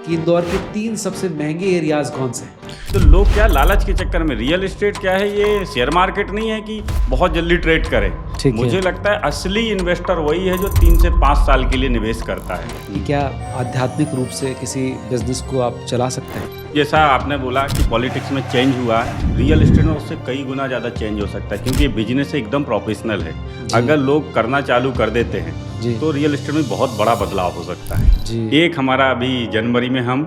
कि इंदौर के 3 सबसे महंगे एरियाज कौन से हैं। तो लोग क्या लालच के चक्कर में, रियल एस्टेट क्या है, ये शेयर मार्केट नहीं है कि बहुत जल्दी ट्रेड करे। ठीक है। मुझे लगता है असली इन्वेस्टर वही है जो 3 से 5 साल के लिए निवेश करता है। कि क्या आध्यात्मिक रूप से किसी बिजनेस को आप चला सकते हैं? जैसा आपने बोला कि पॉलिटिक्स में चेंज हुआ है, रियल एस्टेट में उससे कई गुना ज़्यादा चेंज हो सकता है, क्योंकि ये बिजनेस एकदम प्रोफेशनल है। अगर लोग करना चालू कर देते हैं तो रियल एस्टेट में बहुत बड़ा बदलाव हो सकता है जी। एक हमारा अभी जनवरी में हम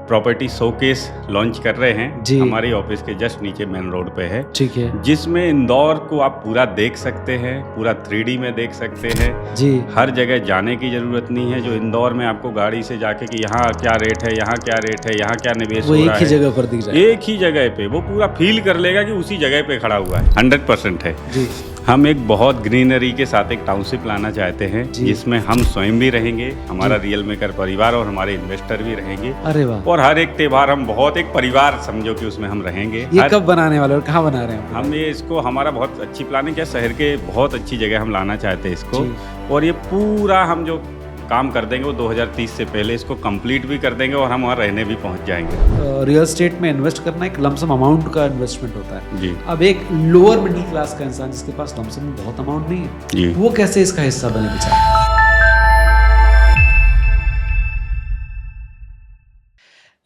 प्रॉपर्टी शोकेस लॉन्च कर रहे हैं, हमारे ऑफिस के जस्ट नीचे मेन रोड पे है। ठीक है। जिसमें इंदौर को आप पूरा देख सकते हैं, पूरा 3D में देख सकते हैं जी। हर जगह जाने की जरूरत नहीं है। जो इंदौर में आपको गाड़ी से जाके कि यहाँ क्या रेट है, यहाँ क्या रेट है, यहाँ क्या निवेश हो रहा है, वो एक ही जगह पर दिख जाए, एक ही जगह पे वो पूरा फील कर लेगा कि उसी जगह पे खड़ा हुआ है। 100% है जी। हम एक बहुत ग्रीनरी के साथ एक टाउनशिप लाना चाहते हैं, जिसमें हम स्वयं भी रहेंगे, हमारा रियल मेकर परिवार और हमारे इन्वेस्टर भी रहेंगे। अरे वाह। और हर एक त्योहार हम बहुत एक परिवार समझो कि उसमें हम रहेंगे। ये कब बनाने वाले और कहाँ बना रहे हैं? हम ये इसको हमारा बहुत अच्छी प्लानिंग है, शहर के बहुत अच्छी जगह हम लाना चाहते हैं इसको। और ये पूरा हम जो काम कर देंगे वो 2030 से पहले इसको कंप्लीट भी कर देंगे और हम वहाँ रहने भी पहुँच जाएंगे। रियल एस्टेट में इन्वेस्ट करना एक लमसम अमाउंट का इन्वेस्टमेंट होता है जी। अब एक लोअर मिडिल क्लास का इंसान जिसके पास लमसम में बहुत अमाउंट नहीं है जी, वो कैसे इसका हिस्सा बने बेचारा?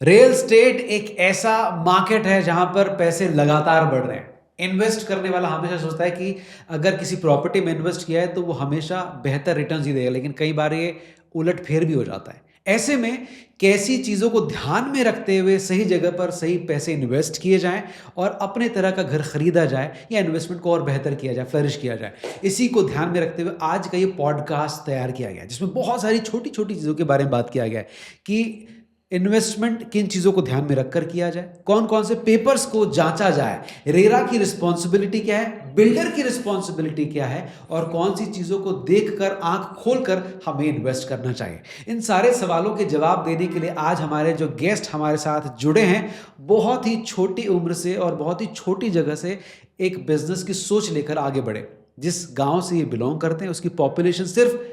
रियल एस्टेट एक ऐसा मार्केट है जहां पर पैसे लगातार बढ़ रहे हैं। इन्वेस्ट करने वाला हमेशा सोचता है कि अगर किसी प्रॉपर्टी में इन्वेस्ट किया है तो वो हमेशा बेहतर रिटर्न ही देगा, लेकिन कई बार ये उलट फेर भी हो जाता है। ऐसे में कैसी चीज़ों को ध्यान में रखते हुए सही जगह पर सही पैसे इन्वेस्ट किए जाएं और अपने तरह का घर खरीदा जाए या इन्वेस्टमेंट को और बेहतर किया जाए, फ्लरिश किया जाए, इसी को ध्यान में रखते हुए आज का ये पॉडकास्ट तैयार किया गया है, जिसमें बहुत सारी छोटी छोटी चीज़ों के बारे में बात किया गया है कि इन्वेस्टमेंट किन चीज़ों को ध्यान में रखकर किया जाए, कौन कौन से पेपर्स को जांचा जाए, रेरा की रिस्पॉन्सिबिलिटी क्या है, बिल्डर की रिस्पॉन्सिबिलिटी क्या है और कौन सी चीज़ों को देखकर आंख खोलकर हमें इन्वेस्ट करना चाहिए। इन सारे सवालों के जवाब देने के लिए आज हमारे जो गेस्ट हमारे साथ जुड़े हैं, बहुत ही छोटी उम्र से और बहुत ही छोटी जगह से एक बिजनेस की सोच लेकर आगे बढ़े। जिस गाँव से ये बिलोंग करते हैं उसकी पॉपुलेशन सिर्फ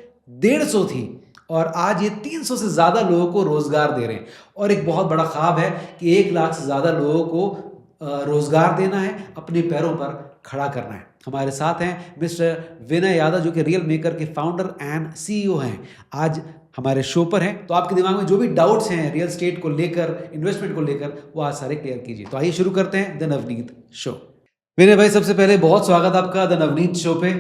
150 थी और आज ये 300 से ज़्यादा लोगों को रोज़गार दे रहे हैं और एक बहुत बड़ा ख्वाब है कि 1 लाख से ज़्यादा लोगों को रोज़गार देना है, अपने पैरों पर खड़ा करना है। हमारे साथ हैं मिस्टर विनय यादव जो कि रियल मेकर के फाउंडर एंड CEO हैं, आज हमारे शो पर हैं। तो आपके दिमाग में जो भी डाउट्स हैं रियल एस्टेट को लेकर, इन्वेस्टमेंट को लेकर, वो आज सारे क्लियर कीजिए। तो आइए शुरू करते हैं द नवनीत शो। विनय भाई, सबसे पहले बहुत स्वागत आपका द नवनीत शो पे।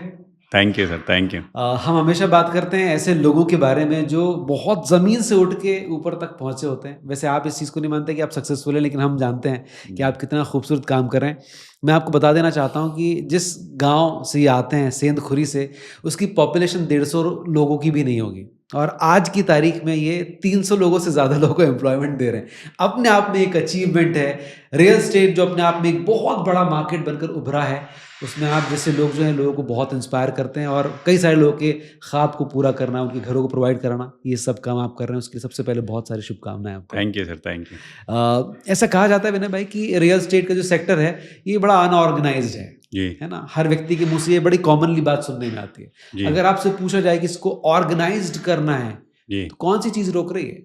Thank you sir, thank you. हम हमेशा बात करते हैं ऐसे लोगों के बारे में जो बहुत ज़मीन से उठ के ऊपर तक पहुंचे होते हैं। वैसे आप इस चीज़ को नहीं मानते कि आप सक्सेसफुल हैं, लेकिन हम जानते हैं कि आप कितना खूबसूरत काम कर रहे हैं। मैं आपको बता देना चाहता हूं कि जिस गांव से ये आते हैं, सेंधखुरी से, उसकी पॉपुलेशन 150 लोगों की भी नहीं होगी और आज की तारीख में ये 300 लोगों से ज़्यादा लोगों को एम्प्लॉयमेंट दे रहे हैं। अपने आप में एक अचीवमेंट है। रियल एस्टेट जो अपने आप में एक बहुत बड़ा मार्केट बनकर उभरा है, उसमें आप जैसे लोग जो हैं लोगों को बहुत इंस्पायर करते हैं और कई सारे लोगों के ख्वाब को पूरा करना, उनके घरों को प्रोवाइड कराना, ये सब काम आप कर रहे हैं। उसके लिए सबसे पहले बहुत सारी शुभकामनाएं आपको। Thank you sir, thank you. ऐसा कहा जाता है विनय भाई कि रियल एस्टेट का जो सेक्टर है ये बड़ा अनऑर्गेनाइज्ड है ना? हर व्यक्ति के मुंह से ये बड़ी कॉमनली बात सुनने में आती है। अगर आपसे पूछा जाए कि इसको ऑर्गेनाइज्ड करना है तो कौन सी चीज़ रोक रही है?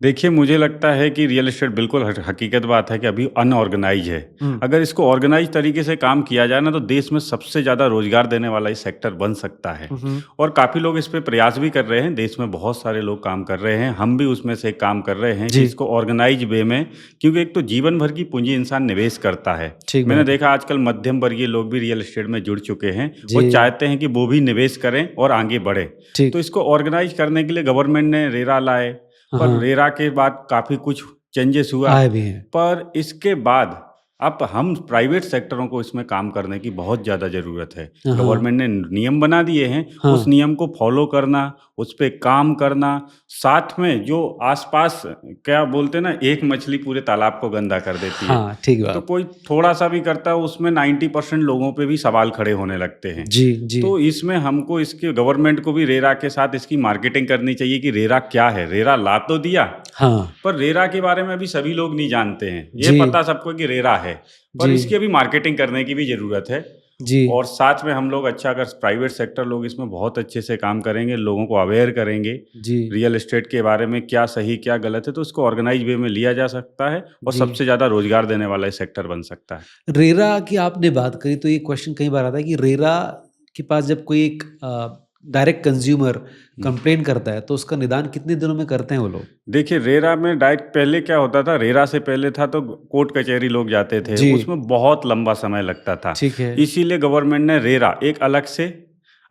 देखिए, मुझे लगता है कि रियल एस्टेट बिल्कुल हकीकत बात है कि अभी अनऑर्गेनाइज है। अगर इसको ऑर्गेनाइज तरीके से काम किया जाए ना तो देश में सबसे ज़्यादा रोजगार देने वाला ये सेक्टर बन सकता है। और काफ़ी लोग इस पे प्रयास भी कर रहे हैं, देश में बहुत सारे लोग काम कर रहे हैं, हम भी उसमें से काम कर रहे हैं कि इसको ऑर्गेनाइज वे में, क्योंकि एक तो जीवन भर की पूंजी इंसान निवेश करता है। मैंने देखा आजकल मध्यम वर्गीय लोग भी रियल एस्टेट में जुड़ चुके हैं, वो चाहते हैं कि वो भी निवेश करें और आगे बढ़े। तो इसको ऑर्गेनाइज करने के लिए गवर्नमेंट ने रेरा लाए, पर रेरा के बाद काफ़ी कुछ चेंजेस हुआ भी हैं। पर इसके बाद अब हम प्राइवेट सेक्टरों को इसमें काम करने की बहुत ज़्यादा ज़रूरत है। गवर्नमेंट ने नियम बना दिए हैं, उस नियम को फॉलो करना, उस पर काम करना, साथ में जो आसपास क्या बोलते हैं ना, एक मछली पूरे तालाब को गंदा कर देती है। ठीक बात। तो कोई थोड़ा सा भी करता है उसमें 90% लोगों पे भी सवाल खड़े होने लगते हैं। जी। तो इसमें हमको इसके गवर्नमेंट को भी रेरा के साथ इसकी मार्केटिंग करनी चाहिए कि रेरा क्या है। रेरा ला तो दिया, पर रेरा के बारे में अभी सभी लोग नहीं जानते हैं। ये पता सबको कि रेरा है, पर इसकी अभी मार्केटिंग करने की भी जरूरत है। जी और साथ में हम लोग अच्छा, अगर प्राइवेट सेक्टर लोग इसमें बहुत अच्छे से काम करेंगे, लोगों को अवेयर करेंगे जी रियल एस्टेट के बारे में, क्या सही क्या गलत है, तो इसको ऑर्गेनाइज वे में लिया जा सकता है और जी सबसे ज़्यादा रोजगार देने वाला ये सेक्टर बन सकता है। रेरा की आपने बात करी तो ये क्वेश्चन कई बार आता है कि रेरा के पास जब कोई एक डायरेक्ट कंज्यूमर कंप्लेन करता है तो उसका निदान कितने दिनों में करते हैं वो लोग? देखिए, रेरा में डायरेक्ट पहले क्या होता था, रेरा से पहले था तो कोर्ट कचहरी लोग जाते थे, जी उसमें बहुत लंबा समय लगता था। ठीक है। इसीलिए गवर्नमेंट ने रेरा एक अलग से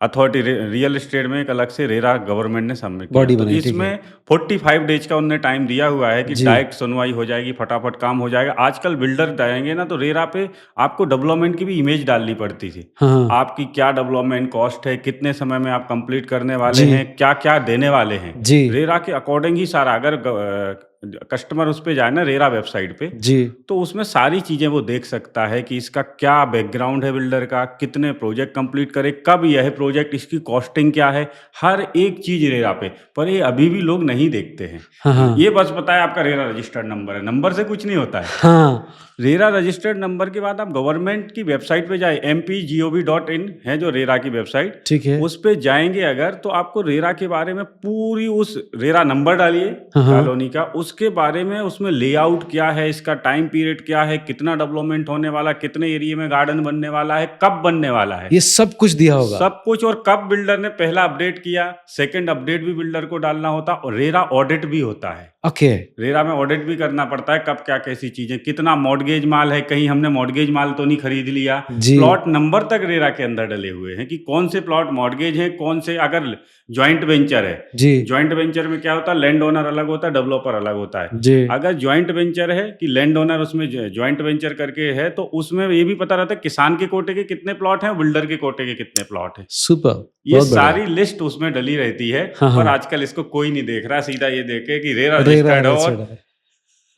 अथॉरिटी, रियल एस्टेट में एक अलग से रेरा गवर्नमेंट ने सबमिट किया। बॉडी तो बनाई, ठीक है। इसमें 45 डेज का उनने टाइम दिया हुआ है कि जी डायरेक्ट सुनवाई हो जाएगी, फटाफट काम हो जाएगा। आजकल बिल्डर जाएंगे ना तो रेरा पे आपको डेवलपमेंट की भी इमेज डालनी पड़ती थी, हाँ हाँ आपकी क्या डेवलपमेंट कॉस्ट है, कितने समय में आप कंप्लीट करने वाले जी हैं, क्या क्या देने वाले हैं। जी रेरा के अकॉर्डिंग ही सारा, अगर कस्टमर उस पे जाए ना रेरा वेबसाइट पे, जी तो उसमें सारी चीज़ें वो देख सकता है कि इसका क्या बैकग्राउंड है बिल्डर का, कितने प्रोजेक्ट कंप्लीट करे, कब यह प्रोजेक्ट, इसकी कॉस्टिंग क्या है, हर एक चीज़ रेरा पे। पर ये अभी भी लोग नहीं देखते हैं। हाँ हाँ ये बस पता है आपका रेरा रजिस्टर्ड नंबर है, नंबर से कुछ नहीं होता है। हाँ रेरा रजिस्टर्ड नंबर के बाद आप गवर्नमेंट की वेबसाइट पे जाए, mpgov.in है जो रेरा की वेबसाइट, ठीक है। उस पे जाएंगे अगर, तो आपको रेरा के बारे में पूरी, उस रेरा नंबर डालिए हाँ हाँ कॉलोनी का, उसके बारे में, उसमें लेआउट क्या है, इसका टाइम पीरियड क्या है, कितना डेवलपमेंट होने वाला, कितने एरिया में गार्डन बनने वाला है, कब बनने वाला है, ये सब कुछ दिया होगा। सब कुछ। और कब बिल्डर ने पहला अपडेट किया, सेकंड अपडेट भी बिल्डर को डालना होता, और रेरा ऑडिट भी होता है। ओके रेरा में ऑडिट भी करना पड़ता है, कब क्या कैसी चीजें, कितना मॉर्गेज माल है, कहीं हमने मॉर्गेज माल तो नहीं खरीद लिया। जी प्लॉट नंबर तक रेरा के अंदर डले हुए हैं कि कौन से प्लॉट मॉर्गेज हैं, कौन से, अगर ज्वाइंट वेंचर है, जी ज्वाइंट वेंचर में क्या होता है, लैंड ओनर अलग होता है, डेवलपर अलग होता है। जी अगर ज्वाइंट वेंचर है कि लैंड ओनर उसमें ज्वाइंट वेंचर करके है, तो उसमें ये भी पता रहता है किसान के कोटे के कितने प्लॉट हैं, बिल्डर के कोटे के कितने प्लॉट हैं। सुपर, ये बहुत बढ़िया। सारी लिस्ट उसमें डली रहती है। हाँ पर हाँ आजकल इसको कोई नहीं देख रहा, सीधा ये देखे कि रेरा रेरा रजिस्टर्ड हो और रजिस्टर्ड है।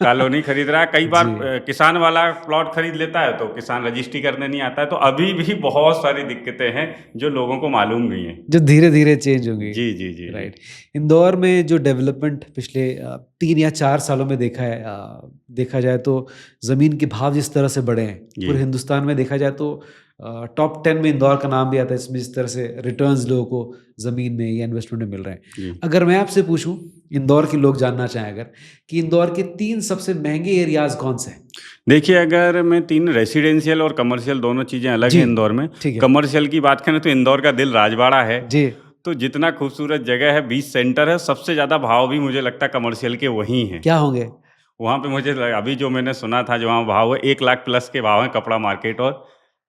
कॉलोनी खरीद रहा है। कई बार जी किसान वाला प्लॉट खरीद लेता है तो किसान रजिस्ट्री करने नहीं आता है। तो अभी भी बहुत सारी दिक्कतें हैं जो लोगों को मालूम नहीं है। जो धीरे धीरे चेंज होंगी। जी जी जी राइट। इंदौर में जो डेवलपमेंट पिछले 3 या 4 सालों में देखा है, देखा जाए तो ज़मीन के भाव जिस तरह से बढ़े हैं, जी। पूरे हिंदुस्तान में देखा जाए तो टॉप 10 में इंदौर का नाम भी आता है, इसमें जिस तरह से रिटर्न्स लोगों को ज़मीन में या इन्वेस्टमेंट में मिल रहे हैं। जी। अगर मैं आपसे पूछूं, इंदौर के लोग जानना चाहें अगर, कि इंदौर के 3 सबसे महंगे एरियाज कौन से हैं? देखिए, अगर मैं 3, रेसिडेंशियल और कमर्शियल दोनों चीज़ें अलग जी हैं इंदौर में। ठीक है। कमर्शियल की बात करें तो इंदौर का दिल राजवाड़ा है। जी तो जितना खूबसूरत जगह है, बीच सेंटर है, सबसे ज़्यादा भाव भी मुझे लगता है कमर्शियल के वहीं हैं। क्या होंगे? वहाँ पे मुझे अभी जो मैंने सुना था, जो वहाँ भाव है 1 लाख प्लस के भाव हैं कपड़ा मार्केट और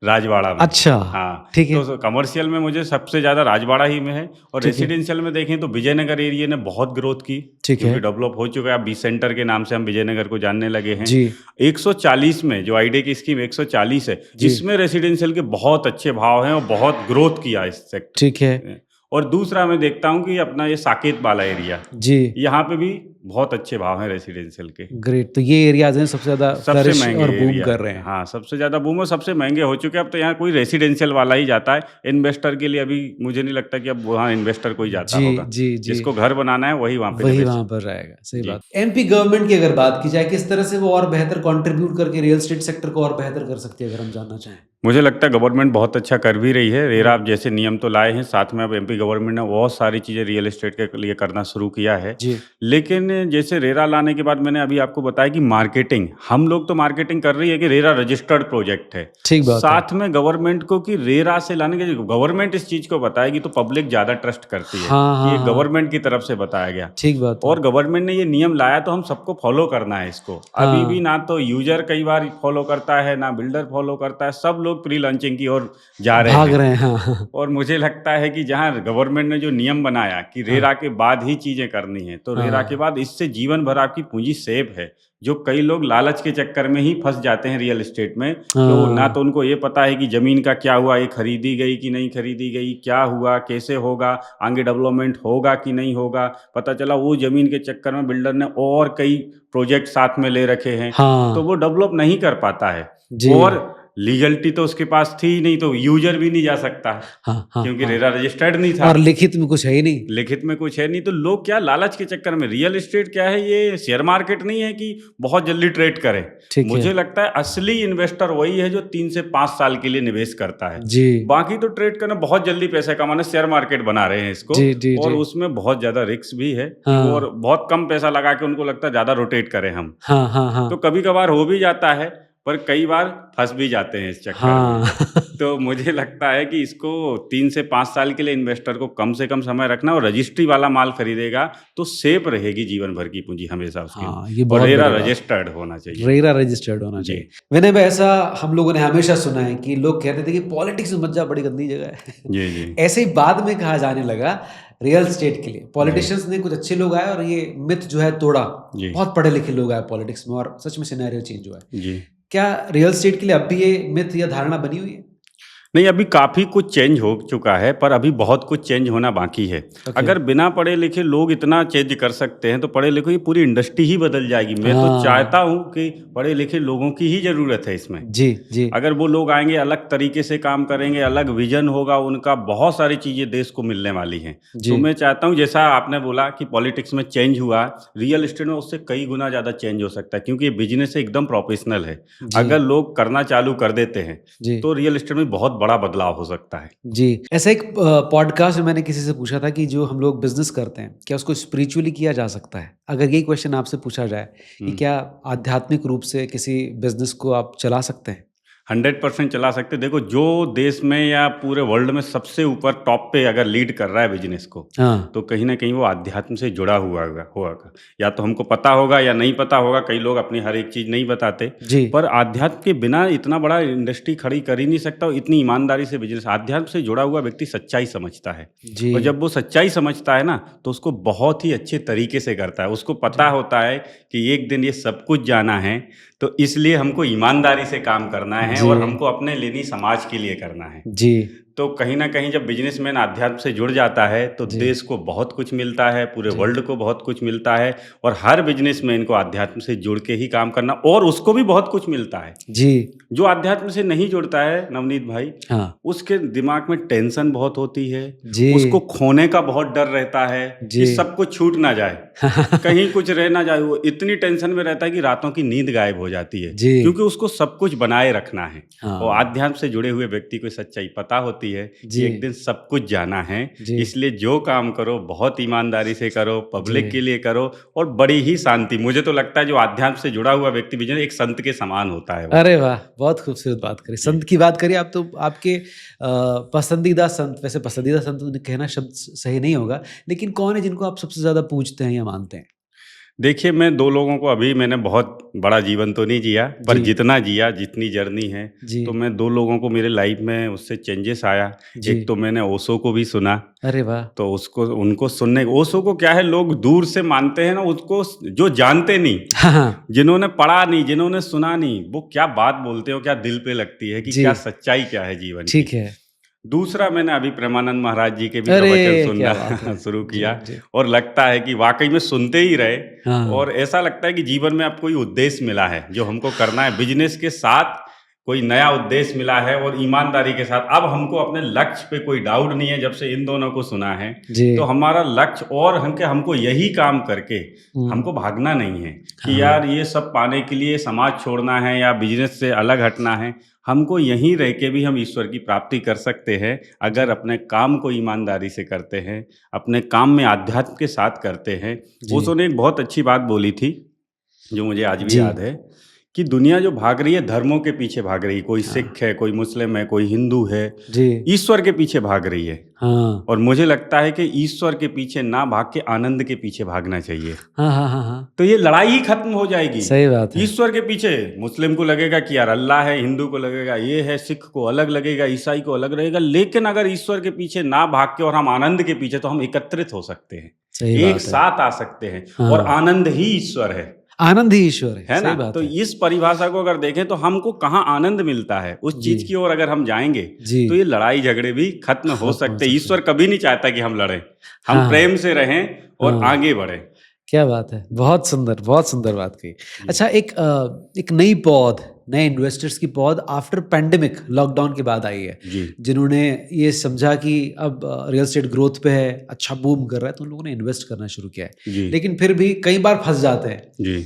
राजवाड़ा में। अच्छा हाँ, ठीक है तो कमर्शियल में मुझे सबसे ज़्यादा राजवाड़ा ही में है। और ठीक है रेसिडेंशियल में देखें तो विजयनगर एरिया ने बहुत ग्रोथ की, ठीक है क्योंकि डेवलप हो चुका है। अब बीच सेंटर के नाम से हम विजयनगर को जानने लगे हैं। जी 140 में जो आईडे की स्कीम 140 है, जी इसमें रेसिडेंशियल के बहुत अच्छे भाव हैं और बहुत ग्रोथ किया इस सेक्टर। ठीक है और दूसरा मैं देखता हूँ कि अपना ये साकेत वाला एरिया, जी यहाँ पे भी बहुत अच्छे भाव हैं रेसिडेंशियल के। ग्रेट। तो ये एरियाज हैं सबसे ज़्यादा सबसे फ्लरिश महंगे और बूम एरिया कर रहे हैं। हाँ, सबसे ज़्यादा बूम और सबसे महंगे हो चुके हैं। अब तो यहाँ कोई रेसिडेंशियल वाला ही जाता है इन्वेस्टर के लिए। अभी मुझे नहीं लगता कि अब वहाँ इन्वेस्टर कोई जाता जी होगा। जी जी जिसको घर बनाना है वही वहाँ पे वही निवेश। वहां पर रहेगा। सही जी। बात। एमपी गवर्नमेंट की अगर बात की जाए, किस तरह से वो और बेहतर कंट्रीब्यूट करके रियल एस्टेट सेक्टर को और बेहतर कर सकती है, अगर हम जानना चाहें? मुझे लगता है गवर्नमेंट बहुत अच्छा कर भी रही है। रेरा अब जैसे नियम तो लाए हैं, साथ में अब एमपी गवर्नमेंट ने बहुत सारी चीज़ें रियल एस्टेट के लिए करना शुरू किया है। जी लेकिन जैसे रेरा लाने के बाद मैंने अभी आपको बताया कि मार्केटिंग, हम लोग तो मार्केटिंग कर रही है कि रेरा रजिस्टर्ड प्रोजेक्ट है। ठीक बात है। साथ में गवर्नमेंट को कि रेरा से लाने के, गवर्नमेंट इस चीज़ को बताएगी तो पब्लिक ज़्यादा ट्रस्ट करती है हाँ कि हाँ ये हाँ गवर्नमेंट की तरफ से बताया गया। ठीक बात है। और गवर्नमेंट ने ये नियम लाया तो हम सबको फॉलो करना है इसको। अभी भी हाँ ना तो यूजर कई बार फॉलो करता है, ना बिल्डर फॉलो करता है, सब लोग प्री लॉन्चिंग की ओर जा रहे भाग हैं। रहे हैं। हाँ और मुझे लगता है कि जहाँ गवर्नमेंट ने जो नियम बनाया कि रेरा के बाद ही चीजें करनी है, तो रेरा के हाँ बाद इससे जीवन भर आपकी पूंजी सेव है। जो कई लोग लालच के चक्कर में ही फंस जाते हैं रियल एस्टेट में, तो ना तो हाँ उनको ये पता है कि जमीन का क्या हुआ, ये खरीदी गई कि नहीं खरीदी गई, क्या हुआ, कैसे होगा, आगे डेवलपमेंट होगा कि नहीं होगा। पता चला वो जमीन के चक्कर में बिल्डर ने और कई प्रोजेक्ट साथ में ले रखे हैं, तो हाँ वो डेवलप नहीं कर पाता है। जी और लीगलिटी तो उसके पास थी ही नहीं, तो यूजर भी नहीं जा सकता है, हाँ, हाँ, क्योंकि हाँ। रेरा रजिस्टर्ड नहीं था। और लिखित में कुछ है ही नहीं। लिखित में कुछ है नहीं, तो लोग क्या लालच के चक्कर में, रियल एस्टेट क्या है, ये शेयर मार्केट नहीं है कि बहुत जल्दी ट्रेड करे। ठीक है। मुझे लगता है असली इन्वेस्टर वही है जो 3 से 5 साल के लिए निवेश करता है। जी। बाकी तो ट्रेड करना, बहुत जल्दी पैसा कमाना, शेयर मार्केट बना रहे हैं इसको। जी, जी, और जी। उसमें बहुत ज्यादा रिस्क भी है, हाँ। और बहुत कम पैसा लगा के उनको लगता है ज्यादा रोटेट करें हम। हाँ, हाँ, तो हाँ। कभी कभार हो भी जाता है, पर कई बार फंस भी जाते हैं इस चक्कर में। हाँ। तो मुझे लगता है कि इसको 3 से 5 साल के लिए इन्वेस्टर को कम से कम समय रखना, और रजिस्ट्री वाला माल खरीदेगा तो सेफ रहेगी जीवन भर की पूंजी हमेशा उसके हाँ, लिए। ये और बहुत रेरा बड़ी बात है। रजिस्टर्ड होना चाहिए। रेरा रजिस्टर्ड होना जी। चाहिए। विनय भाई, ऐसा हम लोगों ने हमेशा सुना है कि लोग कहते थे कि पॉलिटिक्स में मत जा, बड़ी गंदी जगह है। जी, जी। ऐसे ही बाद में कहा जाने लगा रियल एस्टेट के लिए। जी। पॉलिटिशियंस ने, कुछ अच्छे लोग आए और ये मिथ जो है तोड़ा। जी। बहुत पढ़े लिखे लोग आए पॉलिटिक्स में और सच में सिनेरियो चेंज हुआ है। जी। क्या रियल एस्टेट के लिए अब भी ये मिथ या धारणा बनी हुई है? नहीं, अभी काफ़ी कुछ चेंज हो चुका है, पर अभी बहुत कुछ चेंज होना बाकी है। ओके। अगर बिना पढ़े लिखे लोग इतना चेंज कर सकते हैं, तो पढ़े लिखे की पूरी इंडस्ट्री ही बदल जाएगी। मैं तो चाहता हाँ। हूँ कि पढ़े लिखे लोगों की ही ज़रूरत है इसमें। जी, जी। अगर वो लोग आएंगे, अलग तरीके से काम करेंगे, अलग विजन होगा उनका, बहुत सारी चीज़ें देश को मिलने वाली हैं। जी। तो मैं चाहता हूँ, जैसा आपने बोला कि पॉलिटिक्स में चेंज हुआ, रियल एस्टेट में उससे कई गुना ज़्यादा चेंज हो सकता है, क्योंकि ये बिजनेस एकदम प्रोफेशनल है। जी। अगर लोग करना चालू कर देते हैं, जी। तो रियल एस्टेट में बहुत बड़ा बदलाव हो सकता है। जी। ऐसा एक पॉडकास्ट में मैंने किसी से पूछा था कि जो हम लोग बिज़नेस करते हैं, क्या उसको स्पिरिचुअली किया जा सकता है? अगर यही क्वेश्चन आपसे पूछा जाए कि हुँ। क्या आध्यात्मिक रूप से किसी बिज़नेस को आप चला सकते हैं? 100% चला सकते। देखो, जो देश में या पूरे वर्ल्ड में सबसे ऊपर टॉप पे अगर लीड कर रहा है बिजनेस को, हाँ। तो कहीं न कहीं वो अध्यात्म से जुड़ा हुआ होगा। या तो हमको पता होगा या नहीं पता होगा, कई लोग अपनी हर एक चीज़ नहीं बताते। जी। पर अध्यात्म के बिना इतना बड़ा इंडस्ट्री खड़ी कर ही नहीं सकता, और इतनी ईमानदारी से बिजनेस, अध्यात्म से जुड़ा हुआ व्यक्ति सच्चाई समझता है। जी। और जब वो सच्चाई समझता है ना, तो उसको बहुत ही अच्छे तरीके से करता है। उसको पता जी। होता है कि एक दिन ये सब कुछ जाना है, तो इसलिए हमको ईमानदारी से काम करना है, जी। और हमको अपने लिए नहीं, समाज के लिए करना है। जी। तो कहीं न कहीं जब बिज़नेसमैन अध्यात्म से जुड़ जाता है, तो जी। देश को बहुत कुछ मिलता है, पूरे जी। वर्ल्ड को बहुत कुछ मिलता है, और हर बिज़नेसमैन को अध्यात्म से जुड़ के ही काम करना, और उसको भी बहुत कुछ मिलता है। जी। जो अध्यात्म से नहीं जुड़ता है नवनीत भाई, हाँ। उसके दिमाग में टेंशन बहुत होती है, जी। उसको खोने का बहुत डर रहता है जी। कि सब कुछ छूट ना जाए, कहीं कुछ रह ना जाए। वो इतनी टेंशन में रहता है कि रातों की नींद गायब हो जाती है, जी। क्योंकि उसको सब कुछ बनाए रखना है। हाँ। और अध्यात्म से जुड़े हुए व्यक्ति को सच्चाई पता होती है कि जी। एक दिन सब कुछ जाना है। जी। इसलिए जो काम करो बहुत ईमानदारी से करो, पब्लिक जी। के लिए करो, और बड़ी ही शांति। मुझे तो लगता है जो अध्यात्म से जुड़ा हुआ व्यक्ति बिजनेस एक संत के समान होता है वो। अरे वाह! बहुत खूबसूरत बात करी। जी। संत की बात करी आप, तो आपके पसंदीदा संत, वैसे पसंदीदा संत कहना शब्द सही नहीं होगा, लेकिन कौन है जिनको आप सबसे ज़्यादा पूजते हैं या मानते हैं? देखिए, मैं 2 लोगों को, अभी मैंने बहुत बड़ा जीवन तो नहीं जिया, पर जी। जितना जिया, जितनी जर्नी है, जी। तो मैं 2 लोगों को मेरे लाइफ में उससे चेंजेस आया। जी। एक तो मैंने ओशो को भी सुना, अरे वाह! तो उसको, उनको सुनने, ओशो को क्या है, लोग दूर से मानते हैं ना उसको, जो जानते नहीं, हाँ, हाँ। जिन्होंने पढ़ा नहीं, जिन्होंने सुना नहीं, वो क्या बात बोलते हो, क्या दिल पे लगती है, कि जी। क्या सच्चाई क्या है जीवन की। ठीक है। दूसरा, मैंने अभी प्रेमानंद महाराज जी के भी अरे! प्रवचन क्या सुनना बात है। शुरू जी, किया, जी। और लगता है कि वाक़ई में सुनते ही रहे, हाँ। और ऐसा लगता है कि जीवन में अब कोई उद्देश्य मिला है, जो हमको करना है। बिज़नेस के साथ कोई नया उद्देश्य मिला है, और ईमानदारी के साथ अब हमको अपने लक्ष्य पे कोई डाउट नहीं है। जब से इन दोनों को सुना है, जी। तो हमारा लक्ष्य, और हमको यही काम करके हमको भागना नहीं है कि हाँ। यार ये सब पाने के लिए समाज छोड़ना है या बिज़नेस से अलग हटना है। हमको यहीं रह के भी हम ईश्वर की प्राप्ति कर सकते हैं, अगर अपने काम को ईमानदारी से करते हैं, अपने काम में आध्यात्म के साथ करते हैं। जी। ओशो ने एक बहुत अच्छी बात बोली थी, जो मुझे आज भी जी। याद है, कि दुनिया जो भाग रही है, धर्मों के पीछे भाग रही है। कोई हाँ। सिख है, कोई मुस्लिम है, कोई हिंदू है, जी। ईश्वर के पीछे भाग रही है। हाँ। और मुझे लगता है कि ईश्वर के पीछे ना भाग के आनंद के पीछे भागना चाहिए। हाँ, हाँ, हाँ, हाँ। तो ये लड़ाई ही खत्म हो जाएगी। सही बात है। ईश्वर के पीछे मुस्लिम को लगेगा कि यार अल्लाह है, हिंदू को लगेगा ये है, सिख को अलग लगेगा, ईसाई को अलग रहेगा। लेकिन अगर ईश्वर के पीछे ना भाग के और हम आनंद के पीछे, तो हम एकत्रित हो सकते हैं, सही एक बात है। साथ आ सकते हैं। हाँ। और आनंद ही ईश्वर है आनंद ही ईश्वर है। ना? सही बात तो है। इस परिभाषा को अगर देखें, तो हमको कहाँ आनंद मिलता है, उस जी। चीज की ओर अगर हम जाएंगे, जी। तो ये लड़ाई झगड़े भी खत्म हो खत्म हो सकते सकते हैं। हैं। ईश्वर कभी नहीं चाहता कि हम लड़ें, हम हाँ। प्रेम से रहें और हाँ। आगे बढ़ें। क्या बात है! बहुत सुंदर बात कही। अच्छा, एक नई पौध नए इन्वेस्टर्स की पौध आफ्टर पैंडेमिक लॉकडाउन के बाद आई है, जी, जिन्होंने ये समझा कि अब रियल एस्टेट ग्रोथ पे है, अच्छा बूम कर रहा है, तो उन लोगों ने इन्वेस्ट करना शुरू किया है। जी, लेकिन फिर भी कई बार फँस जाते हैं। जी।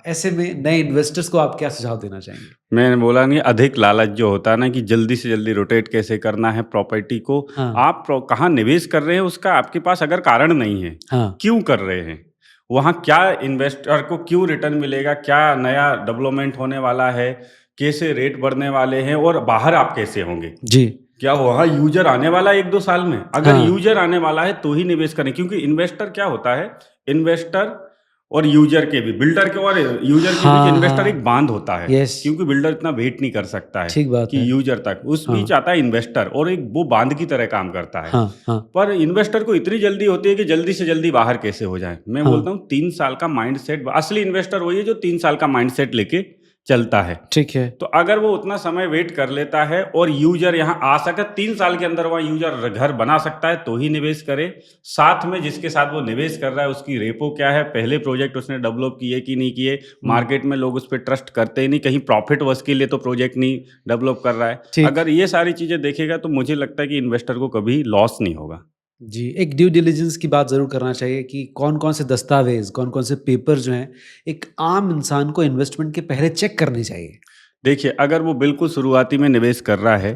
ऐसे में नए इन्वेस्टर्स को आप क्या सुझाव देना चाहेंगे? मैंने बोला नहीं, अधिक लालच जो होता है ना कि जल्दी से जल्दी रोटेट कैसे करना है प्रॉपर्टी को, हाँ, आप कहाँ निवेश कर रहे हैं उसका आपके पास अगर कारण नहीं है, हाँ, क्यों कर रहे हैं, वहाँ क्या इन्वेस्टर को क्यों रिटर्न मिलेगा, क्या नया डेवलपमेंट होने वाला है, कैसे रेट बढ़ने वाले हैं और बाहर आप कैसे होंगे, जी, क्या वहाँ यूजर आने वाला है 1-2 साल में? अगर हाँ, यूजर आने वाला है तो ही निवेश करें, क्योंकि इन्वेस्टर क्या होता है, इन्वेस्टर और यूजर के भी, बिल्डर के और यूजर के बीच हाँ, इन्वेस्टर एक हाँ, बांध होता है, यस, क्योंकि बिल्डर इतना वेट नहीं कर सकता है ठीक बात है। कि यूजर तक, उस बीच हाँ, आता है इन्वेस्टर और एक वो बांध की तरह काम करता है। हाँ, हाँ, पर इन्वेस्टर को इतनी जल्दी होती है कि जल्दी से जल्दी बाहर कैसे हो जाए। मैं हाँ, बोलता हूँ 3 साल का माइंडसेट, असली इन्वेस्टर वही है जो 3 साल का माइंडसेट लेके चलता है। ठीक है। तो अगर वो उतना समय वेट कर लेता है और यूजर यहाँ आ सके, 3 साल के अंदर वहाँ यूजर घर बना सकता है तो ही निवेश करे। साथ में जिसके साथ वो निवेश कर रहा है उसकी रेपो क्या है, पहले प्रोजेक्ट उसने डेवलप किए कि नहीं किए, हुँ, मार्केट में लोग उस पे ट्रस्ट करते ही नहीं, कहीं प्रॉफिट वश के लिए तो प्रोजेक्ट नहीं डेवलप कर रहा है। ठीक। अगर ये सारी चीज़ें देखेगा तो मुझे लगता है कि इन्वेस्टर को कभी लॉस नहीं होगा। जी, एक ड्यू डिलिजेंस की बात ज़रूर करना चाहिए कि कौन-कौन से दस्तावेज़, कौन-कौन से पेपर जो हैं, एक आम इंसान को इन्वेस्टमेंट के पहले चेक करने चाहिए। देखिए, अगर वो बिल्कुल शुरुआती में निवेश कर रहा है,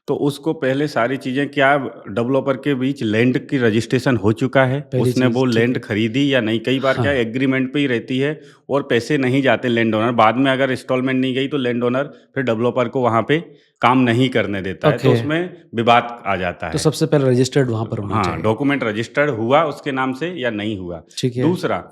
तो उसको पहले सारी चीज़ें, क्या डेवलपर के बीच लैंड की रजिस्ट्रेशन हो चुका है? पहली उसने चीज़, वो ठीक लैंड है। खरीदी या नहीं? कई बार क्या है, हाँ, एग्रीमेंट पे ही रहती है और पैसे नहीं जाते लैंड ओनर। बाद में अगर इंस्टॉलमेंट नहीं गई तो लैंड ओनर फिर डेवलपर को वहाँ पे काम नहीं करने देता है, तो ओके। उसमें विवाद आ जाता तो है। सबसे पहले रजिस्टर्ड वहाँ पर होना हाँ, चाहिए। डॉक्यूमेंट रजिस्टर्ड हुआ उसके नाम से या नहीं हुआ। ठीक है, दूसरा,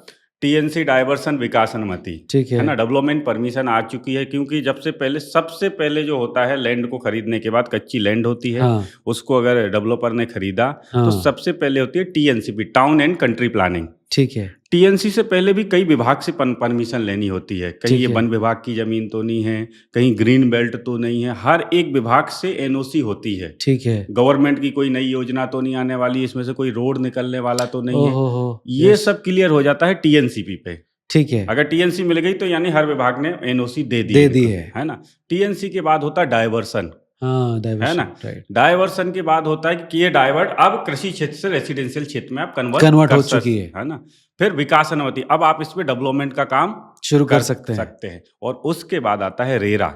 टीएनसी डायवर्सन विकास अनुमति, ठीक है है। ना? डेवलपमेंट परमिशन आ चुकी है, क्योंकि जब से पहले, सबसे पहले जो होता है, लैंड को खरीदने के बाद कच्ची लैंड होती है, हाँ, उसको अगर डेवलपर ने खरीदा तो हाँ, सबसे पहले होती है TNCP, town and country planning. ठीक है, टीएनसी से पहले भी कई विभाग से परमिशन लेनी होती है, कहीं ठीक ये है, वन विभाग की जमीन तो नहीं है, कहीं ग्रीन बेल्ट तो नहीं है, हर एक विभाग से एनओसी होती है। ठीक है। गवर्नमेंट की कोई नई योजना तो नहीं आने वाली, इसमें से कोई रोड निकलने वाला तो नहीं ओह है, हो, हो! ये यस, सब क्लियर हो जाता है टीएनसीपी पे। ठीक है, अगर टीएनसी मिल गई तो यानी हर विभाग ने एनओसी दे दी है दे दी इनको, है। है ना? टीएनसी के बाद होता है डायवर्सन, हाँ, है ना? Diversion, right. डायवर्सन के बाद होता है कि ये डाइवर्ट अब कृषि क्षेत्र से रेसिडेंशियल क्षेत्र में आप कन्वर्ट कन्वर्ट कर हो चुकी है। है ना? फिर विकास अनुमति, अब आप इसमें डेवलपमेंट का काम शुरू कर कर सकते हैं। सकते हैं। और उसके बाद आता है रेरा।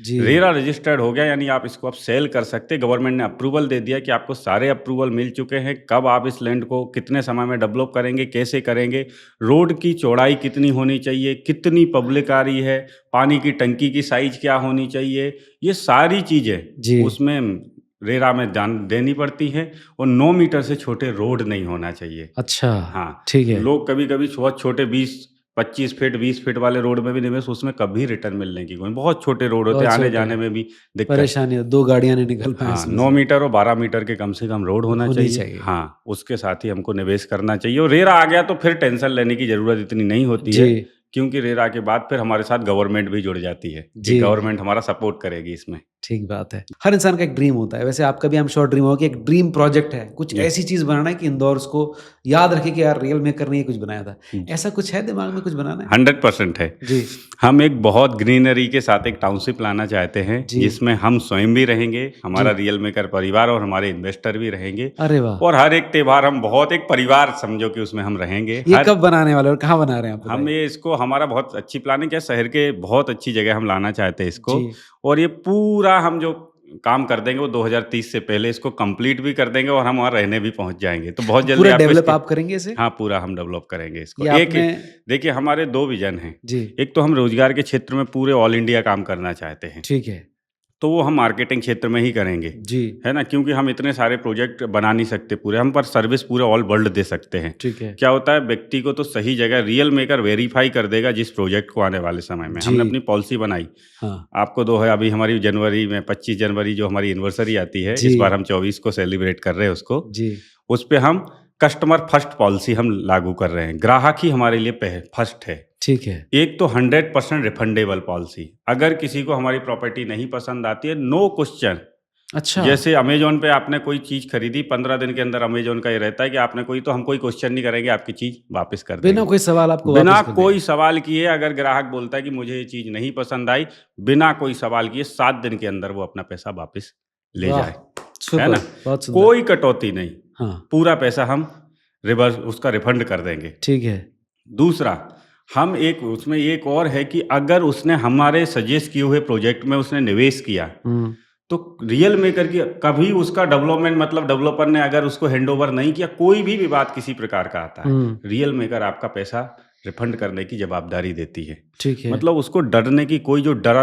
जी, रेरा रजिस्टर्ड हो गया, यानी आप इसको अब सेल कर सकते हैं। गवर्नमेंट ने अप्रूवल दे दिया कि आपको सारे अप्रूवल मिल चुके हैं, कब आप इस लैंड को कितने समय में डेवलप करेंगे, कैसे करेंगे, रोड की चौड़ाई कितनी होनी चाहिए, कितनी पब्लिक आ रही है, पानी की टंकी की साइज क्या होनी चाहिए, ये सारी चीज़ें जी। उसमें रेरा में ध्यान देनी पड़ती है। और 9 मीटर से छोटे रोड नहीं होना चाहिए। अच्छा, हाँ, ठीक है। लोग कभी-कभी बहुत छोटे 20-25 फीट 20 फीट वाले रोड में भी निवेश, उसमें कभी रिटर्न मिलने की कोई, बहुत छोटे रोड होते हैं, बहुत छोटे। आने-जाने में भी दिक्कत। परेशानी है, 2 गाड़ियाँ नहीं निकल पाएँ हाँ, इसमें 9 से। मीटर और 12 मीटर के कम से कम रोड होना होनी चाहिए। चाहिए। हाँ, उसके साथ ही हमको निवेश करना चाहिए। और रेरा आ गया तो फिर टेंशन लेने की ज़रूरत इतनी नहीं होती है, जी, क्योंकि रेरा के बाद फिर हमारे साथ गवर्नमेंट भी जुड़ जाती है कि जी। गवर्नमेंट हमारा सपोर्ट करेगी इसमें। ठीक बात है। हर इंसान का एक ड्रीम होता है। वैसे आपका भी आई एम श्योर ड्रीम होगा कि एक ड्रीम प्रोजेक्ट है, कुछ जी। ऐसी चीज़ बनाना है कि इंदौर उसको याद रखे कि यार रियल में करनी है, कुछ बनाया था। जी। ऐसा कुछ है दिमाग में, कुछ बनाना है? 100% है। जी, हम एक बहुत ग्रीनरी के साथ एक टाउनशिप लाना चाहते हैं, जी, जिसमें हम स्वयं भी रहेंगे, हमारा जी। रियल मेकर परिवार और हमारे इन्वेस्टर भी रहेंगे। अरे वाह! और हर एक त्योहार हम बहुत एक परिवार समझो कि उसमें हम रहेंगे। ये हर कब बनाने वाले हो और कहाँ बना रहे हैं आप हम बताइए? ये इसको, हमारा बहुत अच्छी प्लानिंग है, शहर के बहुत अच्छी जगह हम लाना चाहते हैं इसको। जी, और ये पूरा हम जो काम कर देंगे वो 2030 से पहले इसको कंप्लीट भी कर देंगे और हम वहाँ रहने भी पहुँच जाएँगे। तो बहुत जल्दी पूरा आपको डेवलप इसके, आप करेंगे इसे? हाँ, पूरा हम डेवलप करेंगे इसको। ये एक आपने देखिए, हमारे 2 विज़न हैं। जी, एक तो हम रोज़गार के क्षेत्र में पूरे ऑल इंडिया काम करना चाहते हैं, ठीक है। तो वो हम मार्केटिंग क्षेत्र में ही करेंगे, जी, है ना? क्योंकि हम इतने सारे प्रोजेक्ट बना नहीं सकते पूरे, हम पर सर्विस पूरे ऑल वर्ल्ड दे सकते हैं। ठीक है। क्या होता है, व्यक्ति को तो सही जगह रियल मेकर वेरीफाई कर देगा जिस प्रोजेक्ट को आने वाले समय में। हमने जी, अपनी पॉलिसी बनाई, हाँ। आपको दो है, अभी हमारी जनवरी में 25 जनवरी जो हमारी एनिवर्सरी आती है, जी, इस बार हम 24 को सेलिब्रेट कर रहे हैं उसको। जी, उस पे हम कस्टमर फर्स्ट पॉलिसी हम लागू कर रहे हैं। ग्राहक ही हमारे लिए फर्स्ट है। ठीक है। एक तो 100% रिफंडेबल पॉलिसी, अगर किसी को हमारी प्रॉपर्टी नहीं पसंद आती है, नो क्वेश्चन, अच्छा। जैसे अमेज़न पे आपने कोई चीज़ खरीदी, 15 दिन के अंदर अमेज़न का ये रहता है कि आपने कोई, तो हम कोई क्वेश्चन नहीं करेंगे, आपकी चीज़ वापस कर बिना देंगे। कोई सवाल आपको बिना वापस कर कोई देंगे। सवाल किए अगर ग्राहक बोलता है कि मुझे ये चीज़ नहीं पसंद आई, बिना कोई सवाल किए 7 दिन के अंदर वो अपना पैसा वापस ले वाह! जाए, है सुपर, ना? बहुत सुंदर। कोई कटौती नहीं, हाँ, पूरा पैसा हम रिवर्स उसका रिफंड कर देंगे। ठीक है। दूसरा, हम एक उसमें एक और है कि अगर उसने हमारे सजेस्ट किए हुए प्रोजेक्ट में उसने निवेश किया, हुँ, तो रियल मेकर की कभी उसका डेवलपमेंट मतलब डेवलपर ने अगर उसको हैंडओवर नहीं किया, कोई भी विवाद किसी प्रकार का आता है, हुँ, रियल मेकर आपका पैसा रिफंड करने की जवाबदारी देती है। ठीक है। मतलब उसको डरने की कोई जो डर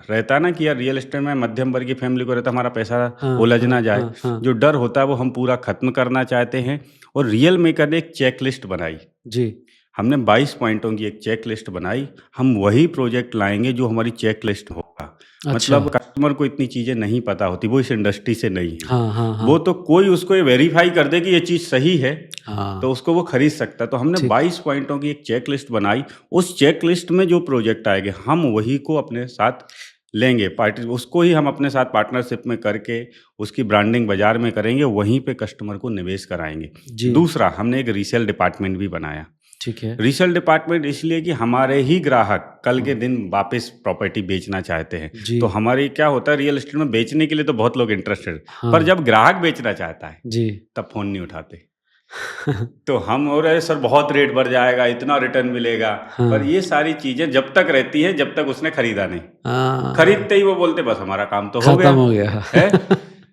रहता है ना कि यार रियल एस्टेट में मध्यम वर्गीय फैमिली को रहता है हमारा पैसा हाँ, उलझ हाँ, ना जाए, हाँ, हाँ। जो डर होता है वो हम पूरा खत्म करना चाहते हैं। और रियल मेकर ने एक चेकलिस्ट बनाई, जी। हमने 22 पॉइंटों की एक चेक लिस्ट बनाई, हम वही प्रोजेक्ट लाएँगे जो हमारी चेक लिस्ट होगा। अच्छा। मतलब कस्टमर को इतनी चीज़ें नहीं पता होती, वो इस इंडस्ट्री से नहीं है। हाँ, हाँ, हाँ। वो तो कोई उसको ये वेरीफ़ाई कर दे कि ये चीज़ सही है, हाँ, तो उसको वो खरीद सकता है। तो हमने ठीक। 22 पॉइंटों की एक चेक लिस्ट बनाई, उस चेक लिस्ट में जो प्रोजेक्ट आएँगे, हम वही को अपने साथ लेंगे, पार्टी उसको ही हम अपने साथ पार्टनरशिप में करके उसकी ब्रांडिंग बाज़ार में करेंगे, वहीं पे कस्टमर को निवेश कराएँगे। जी, दूसरा, हमने एक रीसेल डिपार्टमेंट भी बनाया। ठीक है। रीसेल डिपार्टमेंट इसलिए कि हमारे ही ग्राहक कल के हाँ, दिन वापस प्रॉपर्टी बेचना चाहते हैं। जी। तो हमारी क्या होता है रियल एस्टेट में बेचने के लिए तो बहुत लोग इंटरेस्टेड, पर हाँ, जब ग्राहक बेचना चाहता है जी। तब फ़ोन नहीं उठाते। तो हम और अरे सर बहुत रेट बढ़ जाएगा, इतना रिटर्न मिलेगा, पर हाँ, ये सारी चीज़ें जब तक रहती है जब तक उसने खरीदा नहीं। हाँ, खरीदते ही वो बोलते बस हमारा काम तो हो खत्म गया, हो गया। है?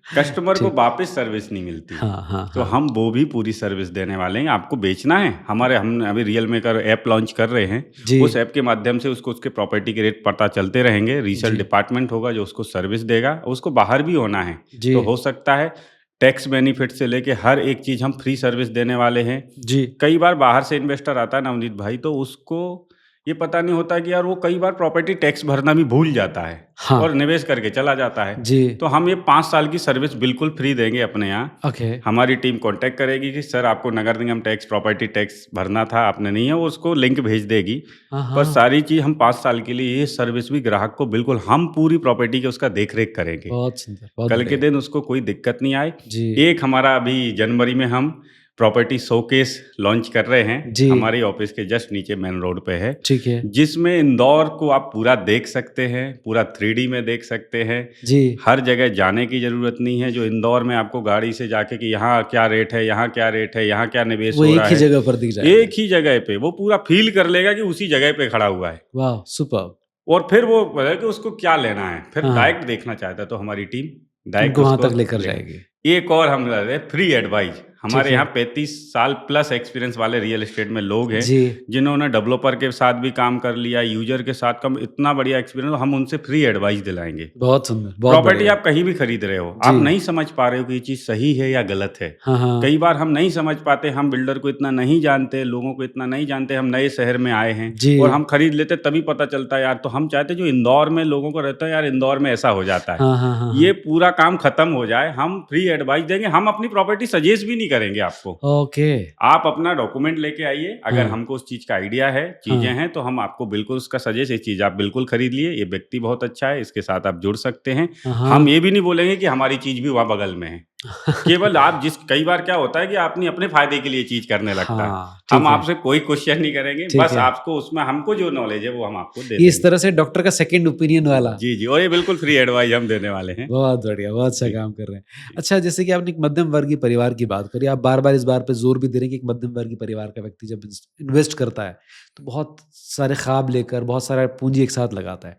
कस्टमर को ठीक। वापस सर्विस नहीं मिलती। हाँ, हाँ, तो हाँ। हम वो भी पूरी सर्विस देने वाले हैं। आपको बेचना है, हमारे हम अभी रियल मेकर ऐप लॉन्च कर रहे हैं। जी, उस ऐप के माध्यम से उसको उसके प्रॉपर्टी के रेट पता चलते रहेंगे। रीसेल जी, डिपार्टमेंट होगा जो उसको सर्विस देगा। उसको बाहर भी होना है, जी, तो हो सकता है टैक्स बेनिफिट से लेके हर एक चीज़ हम फ्री सर्विस देने वाले हैं। जी। कई बार बाहर से इन्वेस्टर आता है नवनीत भाई, तो उसको ये पता नहीं होता कि यार वो कई बार प्रॉपर्टी टैक्स भरना भी भूल जाता है हाँ, और निवेश करके चला जाता है। जी। तो हम ये 5 साल की सर्विस बिल्कुल फ्री देंगे अपने यहाँ। ओके। हमारी टीम कॉन्टैक्ट करेगी कि सर आपको नगर निगम टैक्स, प्रॉपर्टी टैक्स भरना था, आपने नहीं है, वो उसको लिंक भेज देगी। हाँ, पर हाँ। सारी चीज़ हम 5 साल के लिए ये सर्विस भी ग्राहक को बिल्कुल हम पूरी प्रॉपर्टी की उसका देख-रेख करेंगे। बहुत सुंदर, बहुत कल के बढ़िया। दिन उसको कोई दिक्कत नहीं आए। जी, एक हमारा अभी जनवरी में हम प्रॉपर्टी शोकेस लॉन्च कर रहे हैं, जी, हमारे ऑफिस के जस्ट नीचे मेन रोड पे है, ठीक है। जिसमें इंदौर को आप पूरा देख सकते हैं, पूरा 3D में देख सकते हैं। जी, हर जगह जाने की ज़रूरत नहीं है, जो इंदौर में आपको गाड़ी से जाके कि यहाँ क्या रेट है, यहाँ क्या रेट है, यहाँ क्या निवेश वो हो एक रहा ही है, जगह पर दिख जाएगा। एक ही जगह पे वो पूरा फ़ील कर लेगा कि उसी जगह पे खड़ा हुआ है। वाह! सुपर्ब! और फिर वो बोले कि उसको क्या लेना है, फिर हाँ, डायरेक्ट देखना चाहता है तो हमारी टीम डायरेक्ट उनको वहाँ उसको तक लेकर ले। जाएगी। एक और हम दे रहे हैं फ्री एडवाइस। ठीक हमारे है। यहाँ 35 साल प्लस एक्सपीरियंस वाले रियल एस्टेट में लोग हैं, जी, जिन्होंने डेवलपर के साथ भी काम कर लिया, यूज़र के साथ काम, इतना बढ़िया एक्सपीरियंस, हम उनसे फ्री एडवाइस दिलाएँगे। बहुत सुंदर, बहुत प्रॉपर्टी बढ़िया। आप कहीं भी खरीद रहे हो, आप जी। नहीं समझ पा रहे हो कि ये चीज़ सही है या गलत है। हाँ, हाँ। कई बार हम नहीं समझ पाते, हम बिल्डर को इतना नहीं जानते, लोगों को इतना नहीं जानते, हम नए शहर में आए हैं जी। और हम खरीद लेते तभी पता चलता है यार। तो हम चाहते हैं जो इंदौर में लोगों को रहता है यार इंदौर में ऐसा हो जाता है, हाँ, हाँ, हाँ, ये हाँ। पूरा काम खत्म हो जाए, हम फ्री एडवाइस देंगे। हम अपनी प्रॉपर्टी सजेस्ट भी नहीं करेंगे आपको। ओके। आप अपना डॉक्यूमेंट लेके आइए, अगर हाँ, हमको उस चीज़ का आइडिया है, चीज़ें हाँ, हैं, तो हम आपको बिल्कुल उसका सजेस्ट, ये चीज़ आप बिल्कुल खरीद लिए, ये व्यक्ति बहुत अच्छा है, इसके साथ आप जुड़ सकते हैं। हाँ, हम हाँ। ये भी नहीं बोलेंगे कि हमारी चीज़ भी वहाँ बगल में है। केवल आप जिस कई बार क्या होता है कि आदमी अपने फ़ायदे के लिए चीज़ करने लगता है। हाँ, हम ठीक है, आपसे कोई क्वेश्चन नहीं करेंगे, ठीक बस है। आपको उसमें हमको जो नॉलेज है वो हम आपको दे इस देंगे। तरह से डॉक्टर का सेकंड ओपिनियन वाला। जी, जी, और ये बिल्कुल फ्री एडवाइस हम देने वाले हैं। बहुत बढ़िया, बहुत अच्छा जी, काम कर रहे हैं। जी, अच्छा, जैसे कि आपने एक मध्यम वर्गीय परिवार की बात करी, आप बार-बार इस बात पे ज़ोर भी दे रहे हैं कि एक मध्यम वर्गीय परिवार का व्यक्ति जब इन्वेस्ट करता है, तो बहुत सारे ख़्वाब लेकर, बहुत सारा पूँजी एक साथ लगाता है।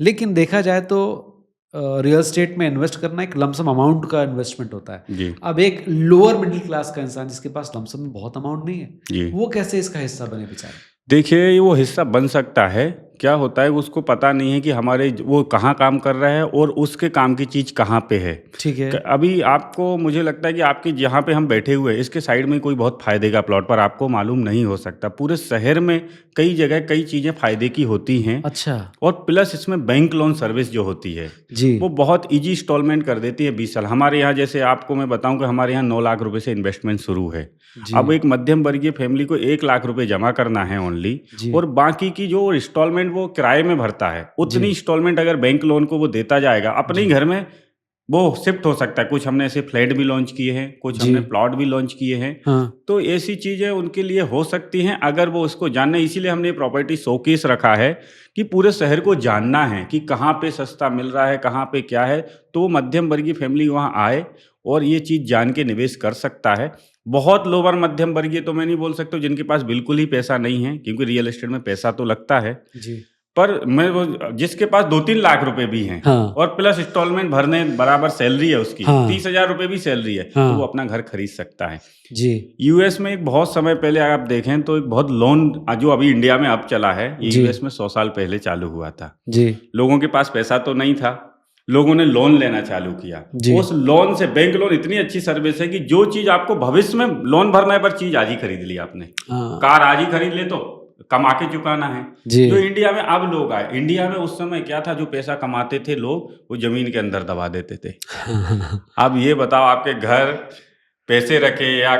लेकिन देखा जाए तो रियल एस्टेट में इन्वेस्ट करना एक लमसम अमाउंट का इन्वेस्टमेंट होता है। जी, अब एक लोअर मिडिल क्लास का इंसान जिसके पास लमसम में बहुत अमाउंट नहीं है, जी। वो कैसे इसका हिस्सा बने बेचारा? देखिए, ये वो हिस्सा बन सकता है। क्या होता है उसको पता नहीं है कि हमारे वो कहाँ काम कर रहा है और उसके काम की चीज़ कहाँ पे है। ठीक है। अभी आपको मुझे लगता है कि आपके जहाँ पे हम बैठे हुए हैं इसके साइड में कोई बहुत फ़ायदे का प्लॉट, पर आपको मालूम नहीं हो सकता। पूरे शहर में कई जगह कई चीज़ें फ़ायदे की होती हैं अच्छा, और प्लस इसमें बैंक लोन सर्विस जो होती है जी, वो बहुत ईजी इंस्टॉलमेंट कर देती है 20 साल। हमारे यहाँ जैसे आपको मैं बताऊं कि हमारे यहाँ 9 लाख रुपए से इन्वेस्टमेंट शुरू है। जी, अब एक मध्यम वर्गीय फैमिली को 1 लाख रुपए जमा करना है ओनली, जी, और बाकी की जो इंस्टॉलमेंट वो किराए में भरता है, जी, उतनी इंस्टॉलमेंट अगर बैंक लोन को वो देता जाएगा अपने ही जी। घर में, वो शिफ्ट हो सकता है। कुछ हमने ऐसे फ्लैट भी लॉन्च किए हैं, कुछ जी। हमने प्लॉट भी लॉन्च किए हैं। हाँ। तो ऐसी चीज़ें उनके लिए हो सकती हैं अगर वो उसको जानना। इसीलिए हमने ये प्रॉपर्टी शोकेस रखा है कि पूरे शहर को जानना है कि कहाँ पे सस्ता मिल रहा है, कहाँ पे क्या है। तो वो मध्यम वर्गीय फैमिली वहाँ आए और ये चीज़ जान के निवेश कर सकता है। बहुत लोअर मध्यम वर्गीय तो मैं नहीं बोल सकता हूँ, जिनके पास बिल्कुल ही पैसा नहीं है, क्योंकि रियल एस्टेट में पैसा तो लगता है। जी। पर मैं वो जिसके पास 2-3 लाख रुपए भी हैं हाँ। और प्लस इंस्टॉलमेंट भरने बराबर सैलरी है उसकी, हाँ। 30,000 रुपए भी सैलरी है, तो हाँ। वो अपना घर खरीद सकता है। जी। यूएस में एक बहुत समय पहले अगर आप देखें तो एक बहुत लोन जो अभी इंडिया में अब चला है, ये जी। यूएस में 100 साल पहले चालू हुआ था। जी। लोगों के पास पैसा तो नहीं था, लोगों ने लोन लेना चालू किया। जी। उस लोन से बैंक लोन इतनी अच्छी सर्विस है कि जो चीज़ आपको भविष्य में लोन भरना है पर चीज़ आज ही खरीद ली आपने। हाँ। कार आज ही खरीद ले तो कमा के चुकाना है। जी। जो इंडिया में अब लोग आए, इंडिया में उस समय क्या था, जो पैसा कमाते थे लोग वो जमीन के अंदर दबा देते थे। अब ये बताओ आपके घर पैसे रखे या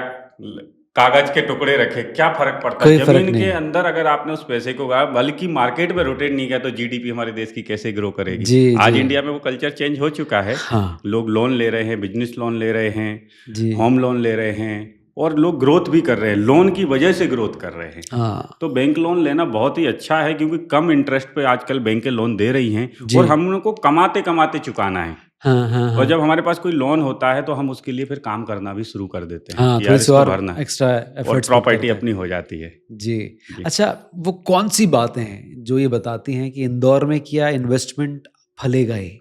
कागज के टुकड़े रखे, क्या फर्क पड़ता है? कोई फर्क जमीन के नहीं। अंदर अगर आपने उस पैसे को उगाया, बल्कि मार्केट में रोटेट नहीं किया, तो जीडीपी हमारे देश की कैसे ग्रो करेगी? जी। आज जी। इंडिया में वो कल्चर चेंज हो चुका है। हाँ। लोग लोन ले रहे हैं, बिजनेस लोन ले रहे हैं, जी। होम लोन ले रहे हैं और लोग ग्रोथ भी कर रहे हैं, लोन की वजह से ग्रोथ कर रहे हैं। हाँ। तो बैंक लोन लेना बहुत ही अच्छा है, क्योंकि कम इंटरेस्ट पे आजकल बैंकें लोन दे रही हैं जी। और हम लोग को कमाते कमाते चुकाना है। हाँ, हाँ, और हाँ। जब हमारे पास कोई लोन होता है तो हम उसके लिए फिर काम करना भी शुरू कर देते हैं हाँ, कि यार थोड़ी-सी इसको और भरना है एक्स्ट्रा और एफर्ट्स पुट प्रॉपर्टी करते हैं। अपनी हो जाती है। जी। जी। अच्छा, वो कौन-सी बातें हैं जो ये बताती हैं कि इंदौर में क्या इन्वेस्टमेंट फलेगा ही?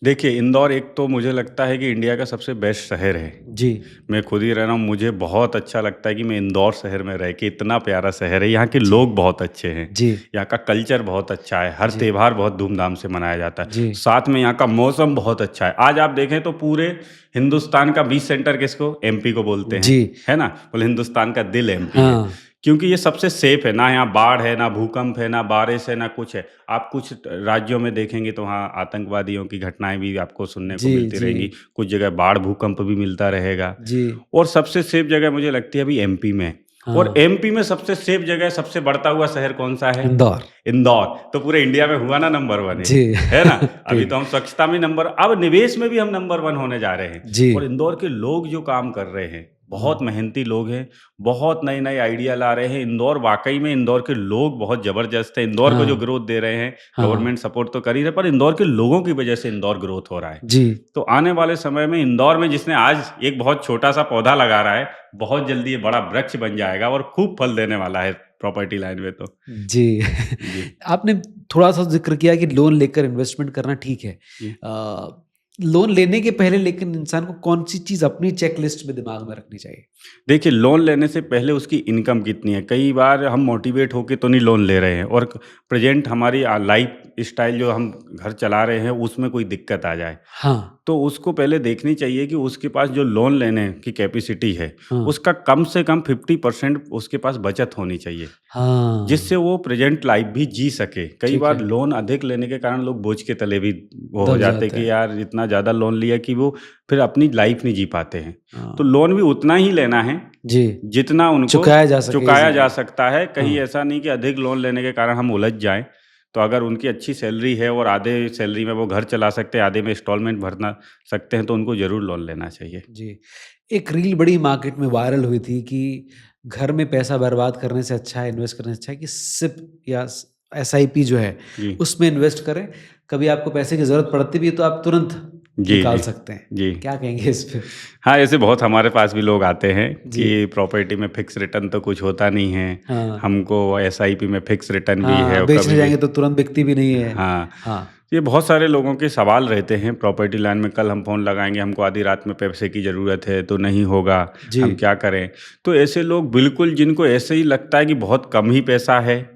देखिए, इंदौर एक तो मुझे लगता है कि इंडिया का सबसे बेस्ट शहर है। जी। मैं खुद ही रह रहा हूँ, मुझे बहुत अच्छा लगता है कि मैं इंदौर शहर में रह के, इतना प्यारा शहर है, यहाँ के जी। लोग बहुत अच्छे हैं, जी। यहाँ का कल्चर बहुत अच्छा है, हर जी। त्योहार बहुत धूमधाम से मनाया जाता है। जी। साथ में यहाँ का मौसम बहुत अच्छा है। आज आप देखें तो पूरे हिंदुस्तान का बीच सेंटर किसको? एमपी को बोलते हैं, जी। है ना? बोले हिंदुस्तान का दिल एमपी है। हाँ। क्योंकि ये सबसे सेफ है, ना यहाँ बाढ़ है, ना भूकंप है, ना बारिश है, ना कुछ है। आप कुछ राज्यों में देखेंगे तो वहाँ आतंकवादियों की घटनाएं भी आपको सुनने को जी। मिलती जी। रहेंगी, कुछ जगह बाढ़ भूकंप भी मिलता रहेगा। जी। और सबसे सेफ जगह मुझे लगती है अभी एमपी में। और हाँ। एमपी में सबसे सेफ जगह, सबसे बढ़ता हुआ शहर कौन सा है? इंदौर। इंदौर। तो पूरे इंडिया में हुआ ना नंबर 1 जी। है ना? अभी ठीक। तो हम स्वच्छता में अब निवेश में भी हम नंबर 1 होने जा रहे हैं। जी। और इंदौर के लोग जो काम कर रहे हैं, बहुत मेहनती लोग हैं, बहुत नए-नए आइडिया ला रहे हैं। इंदौर वाक़ई में, इंदौर के लोग बहुत ज़बरदस्त हैं। इंदौर को जो हाँ। ग्रोथ दे रहे हैं, हाँ। गवर्नमेंट सपोर्ट तो कर ही रहे है, पर इंदौर के लोगों की वजह से इंदौर ग्रोथ हो रहा है। जी। तो आने वाले समय में इंदौर में जिसने आज एक बहुत छोटा-सा पौधा लगा रहा है, बहुत जल्दी ये बड़ा वृक्ष बन जाएगा और खूब फल देने वाला है प्रॉपर्टी लाइन में तो। जी। जी। आपने थोड़ा-सा ज़िक्र किया कि लोन लेकर इन्वेस्टमेंट करना ठीक है। जी। लोन लेने के पहले लेकिन इंसान को कौन-सी चीज़ अपनी चेकलिस्ट में दिमाग में रखनी चाहिए? देखिए, लोन लेने से पहले उसकी इनकम कितनी है। कई बार हम मोटिवेट होके तो नहीं लोन ले रहे हैं और प्रेजेंट हमारी लाइफ स्टाइल जो हम घर चला रहे हैं उसमें कोई दिक्कत आ जाए, हाँ। तो उसको पहले देखनी चाहिए कि उसके पास जो लोन लेने की कैपेसिटी है, हाँ। उसका कम से कम 50% उसके पास बचत होनी चाहिए, हाँ। जिससे वो प्रेजेंट लाइफ भी जी सके। कई ठीक बार है। लोन अधिक लेने के कारण लोग बोझ के तले भी वो हो दब जाते जाते कि हैं। यार इतना ज़्यादा लोन लिया कि वो फिर अपनी लाइफ नहीं जी पाते हैं। हाँ। तो लोन भी उतना ही लेना है जी। जितना उनको चुकाया जा सके चुकाया इज़िली। जा सकता है। कहीं हाँ। ऐसा नहीं कि अधिक लोन लेने के कारण हम उलझ जाएँ। तो अगर उनकी अच्छी सैलरी है और आधे सैलरी में वो घर चला सकते हैं, आधे में इंस्टॉलमेंट भरना सकते हैं, तो उनको ज़रूर लोन लेना चाहिए। जी। एक रील बड़ी मार्केट में वायरल हुई थी कि घर में पैसा बर्बाद करने से अच्छा है, इन्वेस्ट करने से अच्छा है कि सिप या एसआईपी जो है, जी। उसमें इन्वेस्ट करें। कभी आपको पैसे की ज़रूरत पड़ती भी है तो आप तुरंत जी, निकाल जी। सकते हैं। जी। क्या कहेंगे इस पे? हाँ, ऐसे बहुत हमारे पास भी लोग आते हैं जी। कि प्रॉपर्टी में फिक्स रिटर्न तो कुछ होता नहीं है, हाँ। हमको एसआईपी में फिक्स रिटर्न भी है हाँ, और बेचने कभी भी जाएँगे तो तुरंत बिकती भी नहीं है। हाँ, हाँ। ये बहुत सारे लोगों के सवाल रहते हैं प्रॉपर्टी लाइन में। कल हम फ़ोन लगाएँगे, हमको आधी रात में पैसे की ज़रूरत है, तो नहीं होगा, जी। हम क्या करें? तो ऐसे लोग बिल्कुल, जिनको ऐसे ही लगता है कि बहुत कम ही पैसा है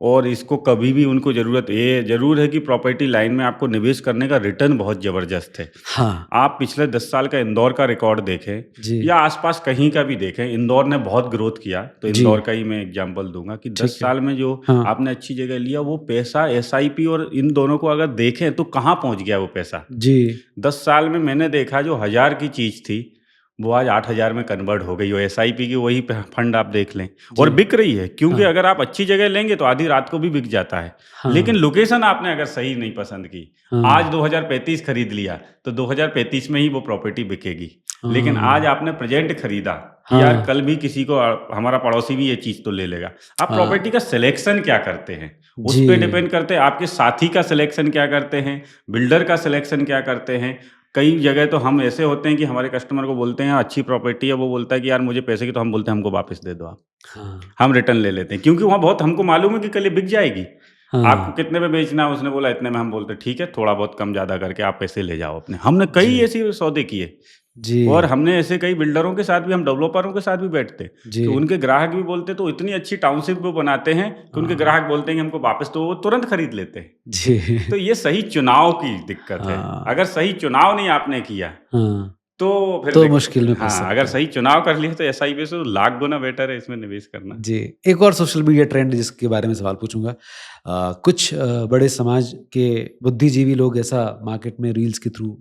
और इसको कभी भी उनको ज़रूरत, ये ज़रूर है कि प्रॉपर्टी लाइन में आपको निवेश करने का रिटर्न बहुत ज़बरदस्त है। हाँ। आप पिछले 10 साल का इंदौर का रिकॉर्ड देखें जी। या आसपास कहीं का भी देखें, इंदौर ने बहुत ग्रोथ किया। तो जी। इंदौर का ही मैं एग्जांपल दूंगा कि 10 ठीक है। साल में जो हाँ। आपने अच्छी जगह लिया, वो पैसा एसआईपी और इन दोनों को अगर देखें तो कहाँ पहुंच गया वो पैसा। जी। 10 साल में मैंने देखा जो 1000 की चीज़ थी, वो आज 8,000 में कन्वर्ट हो गई हो, एसआईपी की वही फंड आप देख लें, और जी। बिक रही है, क्योंकि हाँ, अगर आप अच्छी जगह लेंगे तो आधी रात को भी बिक जाता है। लेकिन हाँ, लोकेशन आपने अगर सही नहीं पसंद की, आज हाँ, 2035 खरीद लिया तो 2035 में ही वो प्रॉपर्टी बिकेगी। लेकिन आज हाँ, आपने प्रेजेंट खरीदा कि यार हाँ, कल भी किसी को हमारा पड़ोसी भी ये चीज़ तो ले लेगा। आप हाँ, प्रॉपर्टी का सिलेक्शन क्या करते हैं, उस पे जी, डिपेंड करते हैं। आपके साथी का सिलेक्शन क्या करते हैं, बिल्डर का सिलेक्शन क्या करते हैं। कई जगह तो हम ऐसे होते हैं कि हमारे कस्टमर को बोलते हैं अच्छी प्रॉपर्टी है, वो बोलता है कि यार मुझे पैसे की, तो हम बोलते हैं हमको वापस दे दो आप। हाँ, हम रिटर्न ले लेते हैं, क्योंकि वहाँ बहुत हमको मालूम है कि कल ये बिक जाएगी। आपको हाँ, कितने में बेचना है? उसने बोला इतने में। हम बोलते ठीक है, थोड़ा बहुत कम ज़्यादा करके आप पैसे ले जाओ अपने। हमने कई जी, ऐसे सौदे किए, और जी, हमने ऐसे कई बिल्डरों के साथ भी, हम डेवलपरों के साथ भी बैठते, जी, कि उनके ग्राहक भी बोलते तो इतनी अच्छी टाउनशिप वो बनाते हैं कि उनके हाँ, ग्राहक बोलते हैं कि हमको वापस, तो वो तुरंत खरीद लेते हैं। जी, तो ये सही चुनाव की दिक्कत है। हाँ, अगर सही चुनाव नहीं आपने किया हाँ, तो फिर तो मुश्किल में फँस हाँ, अगर सकते हैं। सही चुनाव कर लिए तो एसआईपी से लाख गुना बेटर है इसमें निवेश करना। जी, एक और सोशल मीडिया ट्रेंड जिसके बारे में सवाल पूछूँगा। कुछ बड़े समाज के बुद्धिजीवी लोग ऐसा मार्केट में रील्स के थ्रू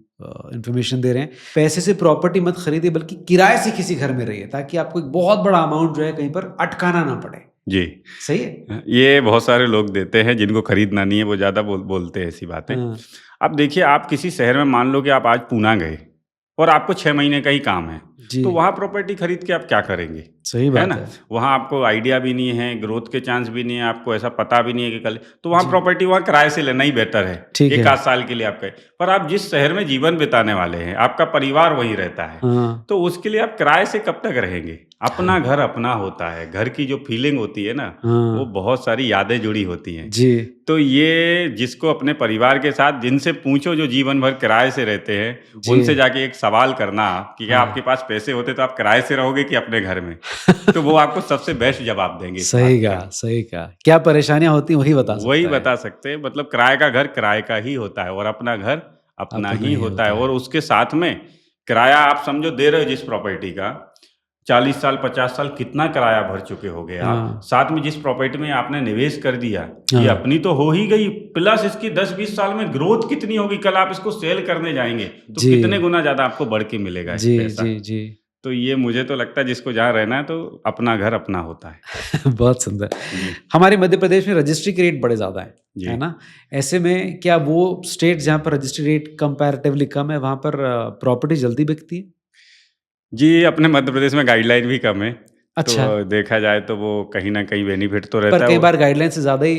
इन्फॉर्मेशन दे रहे हैं, पैसे से प्रॉपर्टी मत खरीदिए बल्कि किराए से किसी घर में रहिए ताकि आपको एक बहुत बड़ा अमाउंट जो है कहीं पर अटकाना ना पड़े। जी। सही है? ये बहुत सारे लोग देते हैं, जिनको खरीदना नहीं है वो ज़्यादा बोलते हैं ऐसी बातें। हाँ, अब देखिए, आप किसी शहर में मान लो कि आप आज पूना गए और आपको 6 महीने का ही काम है, जी, तो वहाँ प्रॉपर्टी खरीद के आप क्या करेंगे? सही है बात ना? है। वहाँ आपको आइडिया भी नहीं है, ग्रोथ के चांस भी नहीं है, आपको ऐसा पता भी नहीं है कि कल, तो वहाँ जी, प्रॉपर्टी वहाँ किराए से लेना ही बेटर है। ठीक 1 है। आध साल के लिए आपका। पर आप जिस शहर में जीवन बिताने वाले हैं, आपका परिवार वहीं रहता है, हाँ, तो उसके लिए आप किराए से कब तक रहेंगे? अपना हाँ, घर अपना होता है, घर की जो फीलिंग होती है ना, वो हाँ, बहुत सारी यादें जुड़ी होती हैं। जी, तो ये जिसको अपने परिवार के साथ, जिनसे पूछो जो जीवन भर किराए से रहते हैं, जी, उनसे जाके एक सवाल करना कि क्या आपके हाँ। पास पैसे होते तो आप किराए से रहोगे कि अपने घर में? तो वो आपको सबसे बेस्ट जवाब देंगे इस बात सही का। कहा, सही कहा। क्या परेशानियाँ होती हैं वही बता वही सकता है। बता सकते हैं, मतलब किराए का घर किराए का ही होता है, और अपना घर अपना अपना ही ही होता है। होता और है। उसके साथ में किराया आप समझो दे रहे हो जिस प्रॉपर्टी का, 40 साल 50 साल कितना किराया भर चुके होगे आप। हाँ, साथ में जिस प्रॉपर्टी में आपने निवेश कर दिया, ये हाँ। अपनी तो हो ही गई, प्लस इसकी 10-20 साल में ग्रोथ कितनी होगी, कल आप इसको सेल करने जाएँगे, तो कितने जी, गुना ज़्यादा आपको बढ़ के मिलेगा जी, पैसा। जी, जी। तो ये मुझे तो लगता है जिसको जहाँ रहना है तो अपना घर अपना होता है। बहुत सुंदर। जी, हमारे मध्य प्रदेश में रजिस्ट्री के रेट बड़े ज़्यादा हैं, जी। है ना? ऐसे में क्या वो स्टेट जहाँ पर रजिस्ट्री रेट कंपैरेटिवली कम है, वहाँ पर प्रॉपर्टी जल्दी बिकती है? जी, अपने मध्य प्रदेश में गाइडलाइन भी कम है, अच्छा, तो देखा जाए तो वो कहीं न कहीं बेनिफिट तो पर रहता है कई वो। बार गाइडलाइन से ज़्यादा ही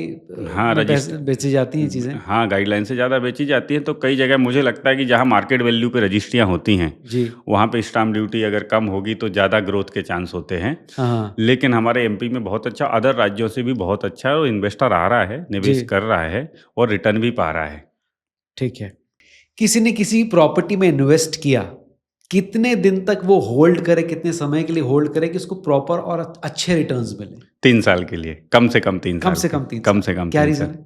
हाँ, में पैसे बेची जाती हैं चीज़ें। हाँ, गाइडलाइन से ज़्यादा बेची जाती हैं, तो कई जगह मुझे लगता है कि जहाँ मार्केट वैल्यू पे रजिस्ट्रियाँ होती हैं, जी। वहाँ पे स्टाम्प ड्यूटी अगर कम होगी तो ज़्यादा ग्रोथ के चांस होते हैं। हाँ, हाँ। लेकिन हमारे एमपी में बहुत अच्छा, अदर राज्यों से भी बहुत अच्छा है, और इन्वेस्टर आ रहा है, जी, निवेश कर रहा है और रिटर्न भी पा रहा है। ठीक है। किसी ने किसी प्रॉपर्टी में इन्वेस्ट किया, कितने दिन तक वो होल्ड करे, कितने समय के लिए होल्ड करे कि उसको प्रॉपर और अच्छे रिटर्न्स मिलें? 3 साल के लिए, कम से कम 3 कम साल से के, कम 3 कम साल। से कम क्या 3 रीज़न साल। है?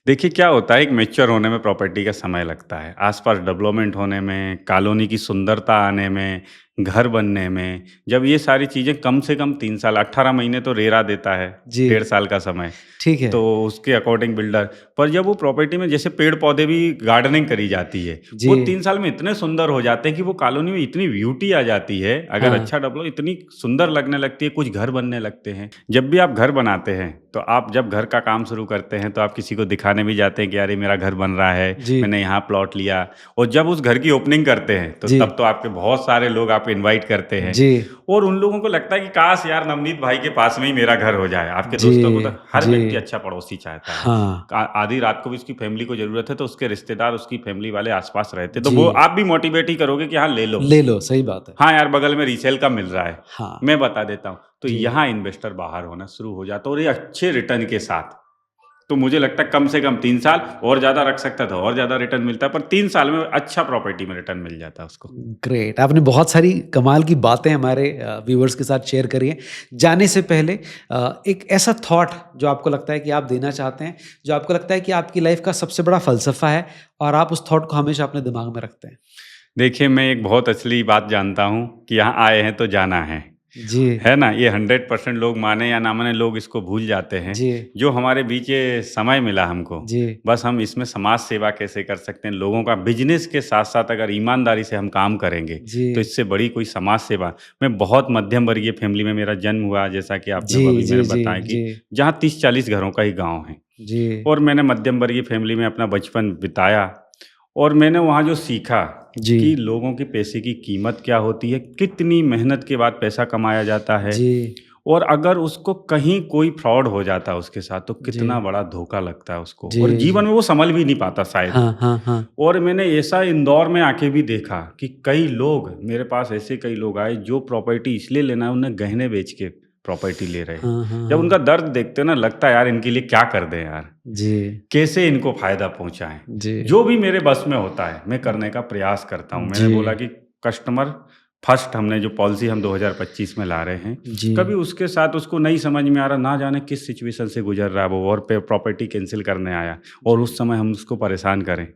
देखिए क्या होता है, एक मैच्योर होने में प्रॉपर्टी का समय लगता है, आसपास डेवलपमेंट होने में, कॉलोनी की सुंदरता आने में, घर बनने में। जब ये सारी चीज़ें कम से कम 3 साल, 18 महीने तो रेरा देता है, जी, 1.5 साल का समय, ठीक है। तो उसके अकॉर्डिंग बिल्डर। पर जब वो प्रॉपर्टी में जैसे पेड़-पौधे भी गार्डनिंग करी जाती है, जी, वो 3 साल में इतने सुंदर हो जाते हैं कि वो कॉलोनी में इतनी ब्यूटी आ जाती है, अगर हाँ, अच्छा डेवलप, इतनी सुंदर लगने लगती है, कुछ घर बनने लगते हैं। जब भी आप घर बनाते हैं, तो आप जब घर का काम शुरू करते हैं, तो आप किसी को दिखाने भी जाते हैं कि अरे मेरा घर बन रहा है, जी, मैंने यहाँ प्लॉट लिया। और जब उस घर की ओपनिंग करते हैं, तो जी, तब तो आपके बहुत सारे लोग आपको इनवाइट करते हैं, जी, और उन लोगों को लगता है कि काश यार नवनीत भाई के पास में ही मेरा घर हो जाए। आपके जी, दोस्तों को तो हर जी, व्यक्ति अच्छा पड़ोसी चाहता है। हाँ, आधी रात को भी उसकी फैमिली को ज़रूरत है, तो उसके रिश्तेदार, उसकी फैमिली वाले आस-पास रहते हैं, तो वो जी, आप भी मोटिवेट ही करोगे कि हाँ, ले लो। ले लो, सही बात है। हाँ यार, बगल में रीसेल का मिल रहा है, हाँ, मैं बता देता हूँ। तो जी, यहाँ इन्वेस्टर बाहर होना शुरू हो जाता है, और ये अच्छे रिटर्न के साथ। तो मुझे लगता है कम से कम 3 साल, और ज़्यादा रख सकता था और ज़्यादा रिटर्न मिलता है, पर 3 साल में अच्छा प्रॉपर्टी में रिटर्न मिल जाता है उसको। ग्रेट। आपने बहुत सारी कमाल की बातें हमारे व्यूअर्स के साथ शेयर करी हैं। जाने से पहले एक ऐसा थॉट जो आपको लगता है कि आप देना चाहते हैं, जो आपको लगता है कि आपकी लाइफ का सबसे बड़ा फ़लसफ़ा है और आप उस थॉट को हमेशा अपने दिमाग में रखते हैं? देखिए, मैं एक बहुत असली बात जानता हूँ कि यहाँ आए हैं तो जाना है। जी, है ना? ये 100% लोग माने या ना माने, लोग इसको भूल जाते हैं। जी, जो हमारे बीच ये समय मिला हमको, जी, बस हम इसमें समाज सेवा कैसे कर सकते हैं, लोगों का बिज़नेस के साथ-साथ अगर ईमानदारी से हम काम करेंगे, जी, तो इससे बड़ी कोई समाज सेवा। मैं बहुत मध्यम वर्गीय फैमिली में मेरा जन्म हुआ, जैसा कि आपने जी, अभी जी, मेरे जी, बताया जी, कि जहाँ 30-40 घरों का ही गाँव है। जी, और मैंने मध्यम वर्गीय फैमिली में अपना बचपन बिताया, और मैंने वहाँ जो सीखा जी, कि लोगों के पैसे की कीमत क्या होती है, कितनी मेहनत के बाद पैसा कमाया जाता है, जी, और अगर उसको कहीं कोई फ्रॉड हो जाता है उसके साथ, तो जी, कितना बड़ा धोखा लगता है उसको, और जी, जीवन जी। में वो संभल भी नहीं पाता शायद। हाँ, हाँ, हाँ। और मैंने ऐसा इंदौर में आके भी देखा कि कई लोग, मेरे पास ऐसे कई लोग आए जो प्रॉपर्टी इसलिए लेना है, उन्हें गहने बेच के प्रॉपर्टी ले रहे हैं। हाँ, हाँ, जब हाँ। उनका दर्द देखते हो ना, लगता है यार इनके लिए क्या कर दें यार, जी, कैसे इनको फ़ायदा पहुँचाएँ? जी, जो भी मेरे बस में होता है, मैं करने का प्रयास करता हूँ। मैंने जी, बोला कि कस्टमर फर्स्ट, हमने जो पॉलिसी हम 2025 में ला रहे हैं, जी। कभी उसके साथ उसको नहीं समझ में आ रहा, ना जाने किस सिचुएशन से गुज़र रहा है वो, और पे प्रॉपर्टी कैंसल करने आया, और जी। उस समय हम उसको परेशान करें।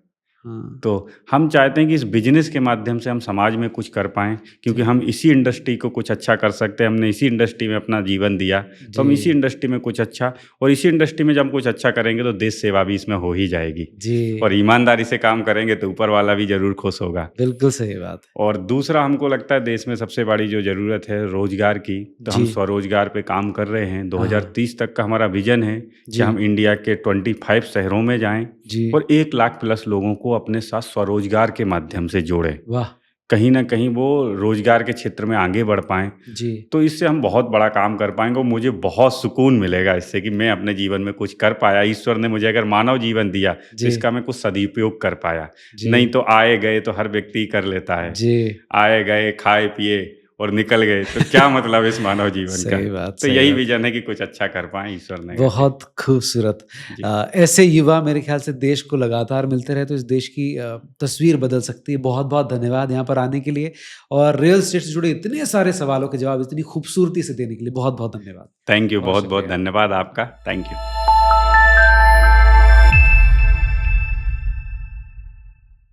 हाँ, तो हम चाहते हैं कि इस बिज़नेस के माध्यम से हम समाज में कुछ कर पाएँ, क्योंकि जी, हम इसी इंडस्ट्री को कुछ अच्छा कर सकते हैं। हमने इसी इंडस्ट्री में अपना जीवन दिया, तो हम इसी जी, इंडस्ट्री में कुछ अच्छा, और इसी इंडस्ट्री में जब हम कुछ अच्छा करेंगे तो देश सेवा भी इसमें हो ही जाएगी, जी। और ईमानदारी से काम करेंगे तो ऊपर वाला भी ज़रूर खुश होगा। बिल्कुल सही बात है। और दूसरा, हमको लगता है देश में सबसे बड़ी जो ज़रूरत है रोज़गार की, तो हम जी, स्वरोज़गार पे काम कर रहे हैं। हाँ। 2030 तक का हमारा विज़न है कि जी, हम इंडिया के 25 शहरों में जाएँ, जी। और 1 लाख प्लस लोगों को अपने साथ स्वरोज़गार के माध्यम से जोड़ें। वाह! कहीं न कहीं वो रोज़गार के क्षेत्र में आगे बढ़ पाएँ, जी, तो इससे हम बहुत बड़ा काम कर पाएँगे, और मुझे बहुत सुकून मिलेगा इससे कि मैं अपने जीवन में कुछ कर पाया। ईश्वर ने मुझे अगर मानव जीवन दिया, तो जी, इसका मैं कुछ सदुपयोग कर पाया। नहीं जी, तो आए-गए तो हर व्यक्ति कर लेता है। जी। आए-गए, खाए-पिए और निकल गए, तो क्या मतलब इस मानव जीवन का? सही बात, तो सही यही बात। विज़न है कि कुछ अच्छा कर पाएँ, ईश्वर ने करे। बहुत खूबसूरत। जी, ऐसे युवा मेरे ख़्याल से देश को लगातार मिलते रहे तो इस देश की तस्वीर बदल सकती है। बहुत-बहुत धन्यवाद यहाँ पर आने के लिए और रियल एस्टेट से जुड़े इतने सारे सवालों के जवाब इतनी खूबसूरती से देने के लिए बहुत-बहुत धन्यवाद। थैंक यू, बहुत बहुत-बहुत शुक्रिया। धन्यवाद आपका। Thank you.